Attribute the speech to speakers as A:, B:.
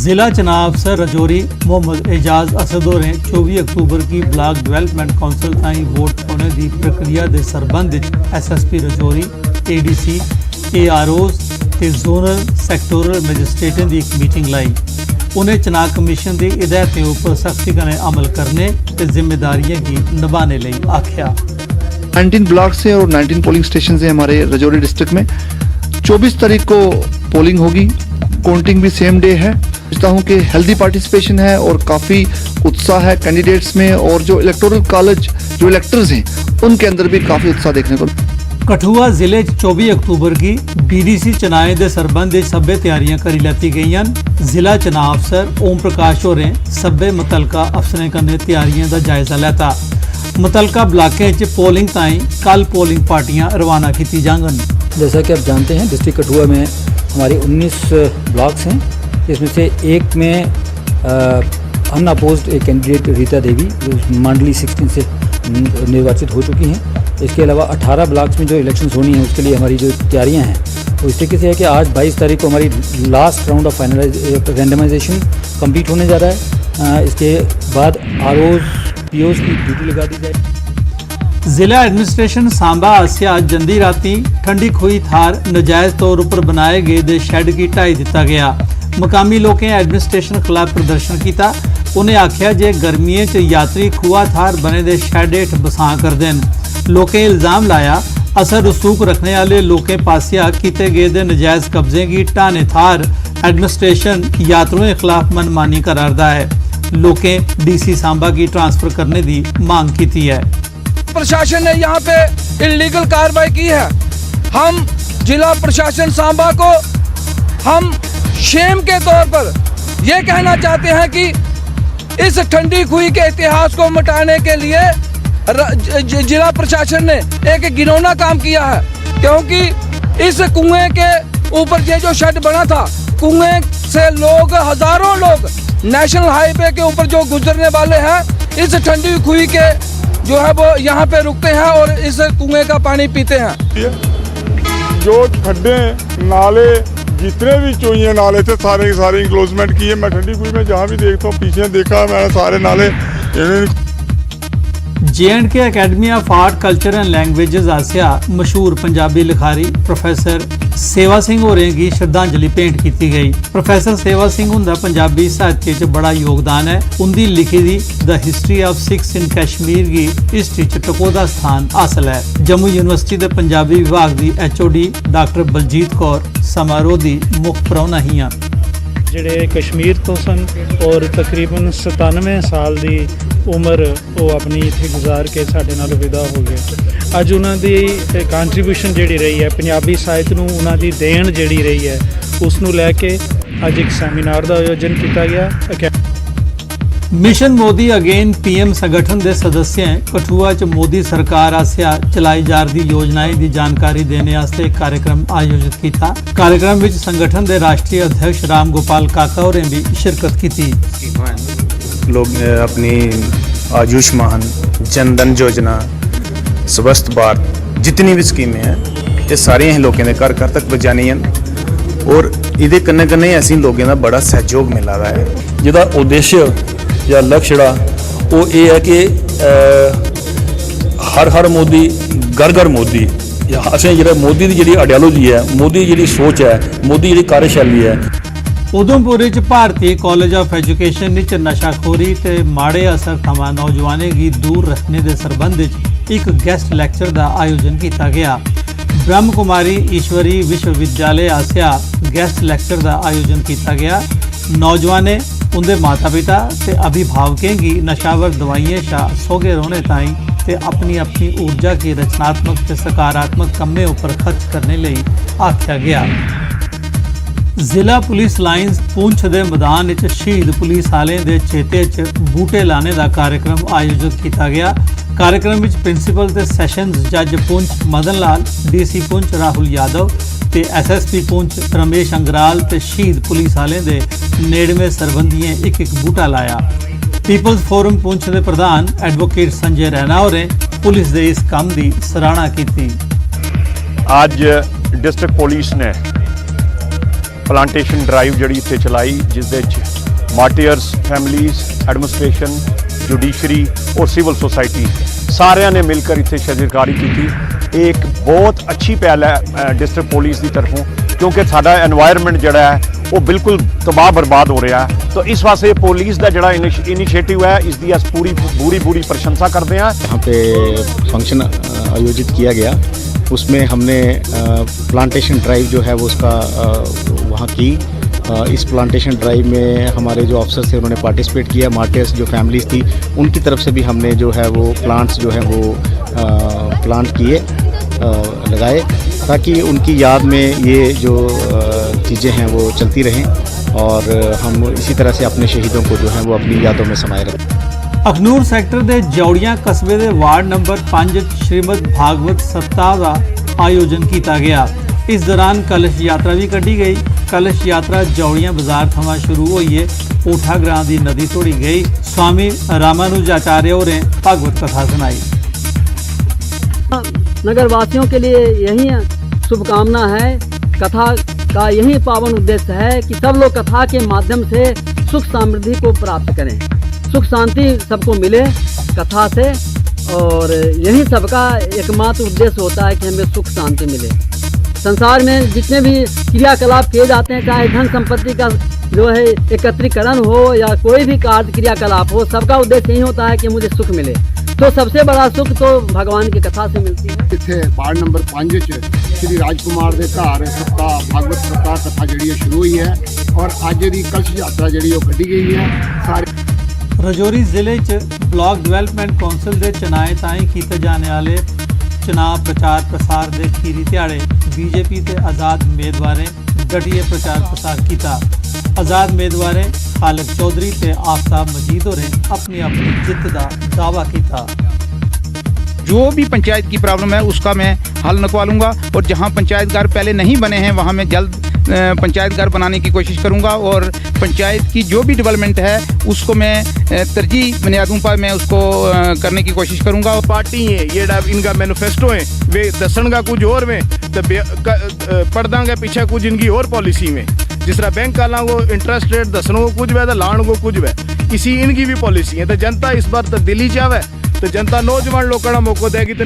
A: जिला चुनाव अफसर रजौरी मोहम्मद एजाज असदों ने 24 अक्तूबर की ब्लॉक डेवलपमेंट कौंसल ताईं वोट पाने की प्रक्रिया के संबंध SSP रजौरी ADC AROs ते जोनल सैक्टोरल मैजिस्ट्रेटें की एक मीटिंग लाई। उन्हें चुनाव कमीशन की हिदायतें उपर सख्ती कने अमल करने ते जिम्मेदारियां की निभाने लई आख्या।
B: 19 ब्लॉक से और 19 पोलिंग स्टेशन से हमारे रजौरी डिस्ट्रिक्ट में 24 तारीख को पोलिंग होगी। काउंटिंग भी सेम डे है। समझता हूँ कि हेल्दी पार्टिसिपेशन है और काफ़ी उत्साह है कैंडिडेट्स में, और जो इलेक्टोरल कॉलेज जो इलेक्टर्स हैं उनके अंदर भी काफ़ी उत्साह देखने को।
A: कठुआ जिले 24 अक्तूबर की BDC चुनाव के संबंध में सभ्य तैयारियां करी लैती गई। जिला चुनाव अफसर ओम प्रकाश होरें सभ्य मुतलका अफसरें कन्नै तैयारियां का जायजा लेता। मुतलका ब्लाकें च पोलिंग ताईं कल पोलिंग पार्टियां रवाना की जांगन।
C: जैसा कि आप जानते हैं डिस्ट्रिक्ट कठुआ में हमारे 19 ब्लॉक्स हैं, इसमें से एक में अनअपोज्ड एक कैंडिडेट रीता देवी जो मंडली 16 से निर्वाचित हो चुकी हैं। इसके अलावा 18 ब्लॉक्स में जो इलेक्शंस होनी है उसके लिए हमारी जो तैयारियां हैं वो इस तरीके से है कि आज 22 तारीख को हमारी last round of randomisation complete होने जा रहा है। इसके बाद ROs POs की ड्यूटी लगा दी जाए।
A: जिला एडमिनिस्ट्रेशन सांबा आसिया जंदी राती ठंडी खुई थार नजायज तौर पर बनाए गए दे शेड की ढाई दिता गया। मकामी लोगों एडमिनिस्ट्रेशन खिलाफ प्रदर्शन किया। उन्हें आख्या जे गर्मियों च यात्री खुआ थार बने दे शेड हेठ बसां कर देन। लोकें इल्जाम लाया असर रसूख रखने वाले लोकें पासिया किए गए दे नजायज कब्जे की ढाने थार एडमिनिस्ट्रेशन यात्रियों के खिलाफ मनमानी करारदा है। लोकें DC सांबा की ट्रांसफर करने की मांग की है।
D: प्रशासन ने यहाँ पे इलीगल कार्रवाई की है। हम जिला प्रशासन सांबा को हम शेम के तौर पर ये कहना चाहते हैं कि इस ठंडी खुई के इतिहास को मिटाने के लिए जिला प्रशासन ने एक घिनौना काम किया है, क्योंकि इस कुएं के ऊपर ये जो शेड बना था, कुएं से लोग हजारों लोग नेशनल हाईवे के ऊपर जो गुजरने वाले हैं इस ठंडी खुई के जो है वो यहाँ पे रुकते हैं और इस कुएं का पानी पीते हैं।
E: जो खड्डे नाले जितने भी चोइए नाले थे सारे सारे इंक्लोजमेंट किए। मैं ठंडी खुई में जहाँ भी देखता हूँ पीछे देखा मैंने सारे नाले।
A: J&K academy of art culture and languages Aasia मशहूर पंजाबी लिखारी प्रोफेसर सेवा सिंह होरें की श्रद्धांजलि भेंट की गई। प्रोफेसर सेवा सिंह हुंदा पंजाबी साहित्य च बड़ा योगदान है। उनकी लिखी दी द हिस्ट्री ऑफ सिक्स इन कश्मीर की हिस्ट्री च टकोदा स्थान हासिल है। जम्मू यूनिवर्सिटी के पंजाबी विभाग की HOD डॉक्टर बलजीत कौर समारोह की मुख परौना ही।
F: ਜਿਹੜੇ ਕਸ਼ਮੀਰ ਤੋਂ ਸਨ ਔਰ ਤਕਰੀਬਨ 97 ਸਾਲ ਦੀ ਉਮਰ ਉਹ ਆਪਣੀ ਇੱਥੇ ਗੁਜ਼ਾਰ ਕੇ ਸਾਡੇ ਨਾਲ ਵਿਦਾ ਹੋ ਗਏ। ਅੱਜ ਉਹਨਾਂ ਦੀ ਕੰਟਰੀਬਿਊਸ਼ਨ ਜਿਹੜੀ ਰਹੀ ਹੈ ਪੰਜਾਬੀ ਸਾਹਿਤ ਨੂੰ, ਉਹਨਾਂ ਦੀ ਦੇਣ ਜਿਹੜੀ ਰਹੀ ਹੈ ਉਸ ਨੂੰ ਲੈ ਕੇ ਅੱਜ ਇੱਕ ਸੈਮੀਨਾਰ ਦਾ ਆਯੋਜਨ ਕੀਤਾ ਗਿਆ।
A: मिशन मोदी अगेन PM संगठन के सदस्य कठुआ च मोदी सरकार आसिया चलाई जा रही योजनाएं की जानकारी देने वास्ते एक कार्यक्रम आयोजित किया। कार्यक्रम में संगठन के राष्ट्रीय अध्यक्ष राम गोपाल काका होरें भी शिरकत की।
G: लोग अपनी आयुष्मान जनधन योजना स्वस्थ भारत जितनी भी स्कीमें हैं ये सारियां ही लोगों के घर घर तक पहुँचानी हैं और ये कन्ने कन्ने असीं लोगों का बड़ा सहयोग मिला रहा है।
H: जिहदा उद्देश्य या लक्ष्य ਜਿਹੜਾ ਉਹ ਇਹ ਹੈ ਕਿ ਹਰ ਮੋਦੀ ਘਰ ਘਰ ਮੋਦੀ ਅਸੀਂ ਜਿਹੜਾ ਮੋਦੀ ਦੀ ਜਿਹੜੀ ਆਈਡੀਓਲੋਜੀ ਹੈ, ਮੋਦੀ ਦੀ ਜਿਹੜੀ ਸੋਚ ਹੈ, ਮੋਦੀ ਜਿਹੜੀ ਕਾਰਜਸ਼ੈਲੀ ਹੈ।
A: उधमपुर च भारतीय कॉलेज ऑफ एजुकेशन च नशाखोरी ते माड़े असर थमां नौजवानों की दूर रखने के संबंध एक गेस्ट लैक्चर का आयोजन किया गया। ब्रह्म कुमारी ईश्वरी विश्वविद्यालय आसिया गेस्ट लैक्चर का आयोजन किया गया। नौजवाने उनके माता पिता ते अभिभावकों की नशावर दवाइयां शा सोगे रोने ताईं ते अपनी अपनी ऊर्जा की रचनात्मक ते सकारात्मक कम्में उपर खर्च करने लई आख्या गया। जिला पुलिस लाइन्स पुंछ के मैदान में शहीद पुलिस वाले के चेते च बूटे लाने का कार्यक्रम आयोजित किया गया। कार्यक्रम में प्रिंसीपल ते सैशनस जज पुंछ मदन लाल, DC पुंछ राहुल यादव ते SSP पुंछ रमेश अंगराल ते शहीद पुलिस वाले के नेड़वे सरबंधियों एक बूटा लाया। पीपल्स फोरम पुंछ के प्रधान एडवोकेट संजय रैना होरें पुलिस के इस काम की सराहना की।
E: आज डिस्ट्रिक्ट पुलिस ने
I: ਪਲਾਂਟੇਸ਼ਨ ਡਰਾਈਵ ਜਿਹੜੀ ਇੱਥੇ ਚਲਾਈ, ਜਿਸ ਦੇ ਵਿੱਚ ਮਾਰਟੀਅਰਸ ਫੈਮਲੀਜ਼, ਐਡਮਿਨਿਸਟ੍ਰੇਸ਼ਨ, ਜੁਡੀਸ਼ਰੀ ਔਰ ਸਿਵਲ सोसाइटी ਸਾਰਿਆਂ ਨੇ ਮਿਲ ਕੇ ਇੱਥੇ ਸ਼ਜਰਕਾਰੀ ਕੀਤੀ। ਇਹ ਇੱਕ ਬਹੁਤ ਅੱਛੀ ਪਹਿਲ ਹੈ ਡਿਸਟ੍ਰਿਕਟ ਪੁਲਿਸ ਦੀ ਤਰਫੋਂ, ਕਿਉਂਕਿ ਸਾਡਾ এনवायरमेंट ਜਿਹੜਾ ਹੈ ਉਹ ਬਿਲਕੁਲ ਤਬਾਹ ਬਰਬਾਦ ਹੋ ਰਿਹਾ ਹੈ। तो इस वास्ते पुलिस का जड़ा इनिशिएटिव है, इसकी अस पूरी प्रशंसा करते हैं।
J: यहाँ पे फंक्शन आयोजित किया गया, उसमें हमने प्लांटेशन ड्राइव जो है वो उसका वहाँ की। इस प्लांटेशन ड्राइव में हमारे जो अफसर थे उन्होंने पार्टिसिपेट किया। मार्टियर्स जो फैमिलीज़ थी उनकी तरफ से भी हमने जो है वो प्लांट्स जो है वो प्लांट किए, लगाए, ताकि उनकी याद में ये जो चीज़ें हैं वो चलती रहें और हम इसी तरह से अपने शहीदों को जो है वो अपनी यादों में समाये रखें।
A: अखनूर सैक्टर के जौड़ियां कस्बे के वार्ड नंबर 5 श्रीमद भागवत सप्ताह का आयोजन किया गया। इस दौरान कलश यात्रा भी कढ़ी गई। कलश यात्रा जौड़ियां बाजार थमां शुरू हुई है, ऊठा ग्रां दी नदी तोड़ी गई। स्वामी रामानुजाचार्य और भागवत कथा सुनाई।
K: नगर वासियों के लिए यही शुभकामना है। कथा का यही पावन उद्देश्य है कि सब लोग कथा के माध्यम से सुख समृद्धि को प्राप्त करें, सुख शांति सबको मिले कथा से, और यही सबका एकमात्र उद्देश्य होता है कि हमें सुख शांति मिले। संसार में जितने भी क्रियाकलाप किए जाते हैं, चाहे धन संपत्ति का जो है एकत्रीकरण हो या कोई भी कार्य क्रियाकलाप हो, सबका उद्देश्य यही होता है कि मुझे सुख मिले। तो सबसे बड़ा सुख तो भगवान की कथा से मिलती है।
L: इत्थे वार्ड नंबर 5 श्री राजकुमार के घर सप्ताह भागवत सप्ताह कथा जी शुरू हुई है और अज की कलश यात्रा जी कढ़ी गई है। सारे
A: राजौरी जिले च ब्लॉक डिवेलपमेंट कौंसल के चुनाए ताईं किए जाने वाले चुनाव प्रचार प्रसार के खीरी दिहाड़े बीजेपी के आज़ाद उम्मीदवारें डटिए प्रचार प्रसार किया। आज़ाद उम्मीदवारें खालिद चौधरी ते आफ्ताब मजीद होरें अपनी अपनी जित का दावा किया।
M: जो भी पंचायत की प्रॉब्लम है उसका मैं हल निकलवा लूँगा, और जहाँ पंचायत घर पहले नहीं बने हैं वहाँ मैं जल्द पंचायत घर बनाने की कोशिश करूँगा, और पंचायत की जो भी डेवलपमेंट है उसको मैं तरजीह बुनियादों पर मैं उसको करने की कोशिश करूँगा।
N: पार्टी है ये इनका मैनिफेस्टो है, वे दसन का कुछ और में तो पढ़ देंगे पीछे कुछ इनकी और पॉलिसी में, जिस तरह बैंक वालों को इंटरेस्ट रेट दसनों को कुछ है तो लाण को कुछ है, इसी इनकी भी पॉलिसी है। तो जनता इस बार तब्दीली चाहे तो जनता नौजवान लोगों का मौका देगी। तो